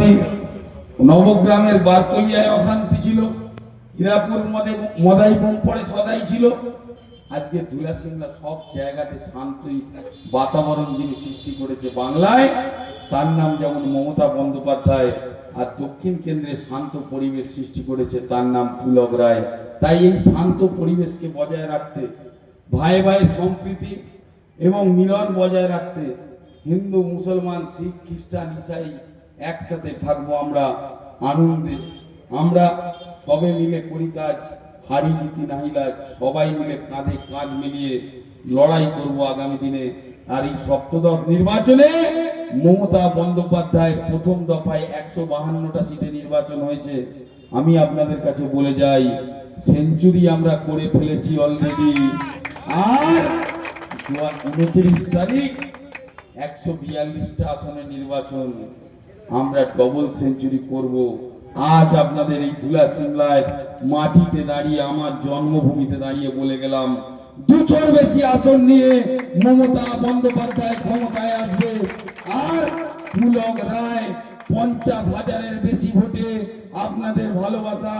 মোটামুটি নবগ্রামের বারতলিয়ায় অশান্তি ছিল, হীরাপুর মদাই বোম পড়ে সদাই ছিল। আজকে ধুলাসিংলা সব জায়গাতে শান্তই বাতাবরণ যিনি সৃষ্টি করেছে বাংলায়, তার নাম যেমন মমতা বন্দ্যোপাধ্যায়। আর দক্ষিণ কেন্দ্রে শান্ত পরিবেশ সৃষ্টি করেছে, তার নাম পুলক রায়। তাই এই শান্ত পরিবেশকে বজায় রাখতে, ভাই ভাই সম্প্রীতি এবং মিলন বজায় রাখতে, হিন্দু মুসলমান শিখ খ্রিস্টান ইসাই একসাথে থাকবো আমরা আনন্দে। আমরা সবে মিলে করি কাজ, হারি জিতি নাহিলাজ, সবাই মিলে কাঁধে কাঁধ মিলিয়ে লড়াই করব আগামী দিনে। আর এই সপ্তদশ নির্বাচনে মমতা বন্দ্যোপাধ্যায় প্রথম দফায় 152টা সিটে নির্বাচন হয়েছে। আমি আপনাদের কাছে বলে যাই, সেঞ্চুরি আমরা করে ফেলেছি অলরেডি। আর 29 তারিখ 142টা আসনে নির্বাচন, আমরা ডবল সেঞ্চুরি করব। আজ আপনাদের এই ধুলাসিংলায় মাটিতে দাঁড়িয়ে, আমার জন্মভূমিতে দাঁড়িয়ে বলে গেলাম, 200 বেশি আসন নিয়ে মমতা বন্দ্যোপাধ্যায় ক্ষমতায় আসবে। আর পুলক রায় 50,000-এর বেশি ভোটে আপনাদের ভালোবাসা,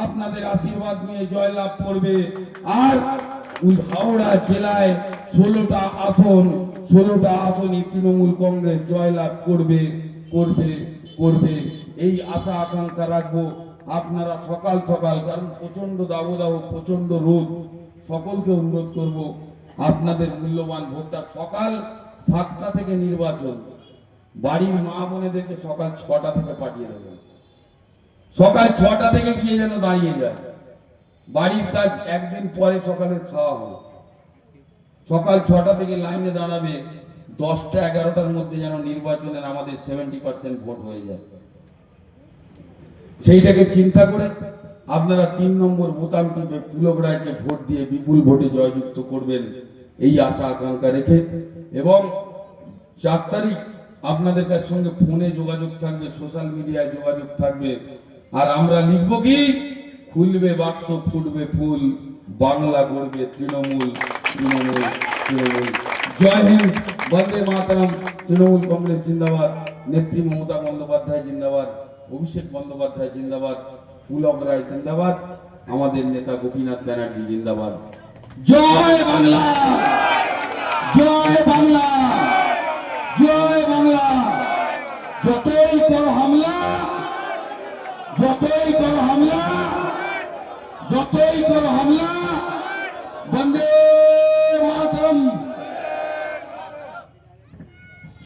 আপনাদের আশীর্বাদ নিয়ে জয়লাভ করবে। আর হাওড়া জেলায় 16টা আসনে তৃণমূল কংগ্রেস জয়লাভ করবে করবে করবে এই আশা আকাঙ্ক্ষা রাখবো। আপনারা সকাল সকাল, কারণ প্রচন্ড দাবদাহ, প্রচন্ড রোদ, সকলকে অনুরোধ করব আপনাদের মূল্যবান ভোটটা সকাল 7টা থেকে নির্বাচন, বাড়ির মা বোনেদেরকে সকাল 6টা থেকে পাঠিয়ে দেবেন। সকাল 6টা থেকে গিয়ে যেন দাঁড়িয়ে যায়, বাড়ির কাজ একদিন পরে সকালের খাওয়া হবে। সকাল 6টা থেকে লাইনে দাঁড়াবে, 10টা 11টার মধ্যে যেন নির্বাচনের আমাদের 70% ভোট হয়ে যায়। সেইটাকে চিন্তা করে আপনারা 3 নম্বর বোতাম টিপে পুলক রায়কে ভোট দিয়ে বিপুল ভোটে জয়যুক্ত করবেন, এই আশা আকাঙ্ক্ষা রেখে। এবং 4 তারিখ আপনাদের কাছে সঙ্গে ফোনে যোগাযোগ থাকবে, সোশ্যাল মিডিয়ায় যোগাযোগ থাকবে। আর আমরা লিখবো কি, খুলবে বাক্স ফুটবে ফুল, বাংলা গড়বে তৃণমূল, তৃণমূল, তৃণমূল। জয় হিন্দ, বন্দে মাতরম। তৃণমূল কংগ্রেস জিন্দাবাদ, নেত্রী মমতা বন্দ্যোপাধ্যায় জিন্দাবাদ, অভিষেক বন্দ্যোপাধ্যায় জিন্দাবাদ, পুলক রায় জিন্দাবাদ, আমাদের নেতা গোপীনাথ ব্যানার্জি জিন্দাবাদ। জয় বাংলা, জয় বাংলা, জয় বাংলা। যতই করো হামলা, যতই করো হামলা, যতই করো হামলা,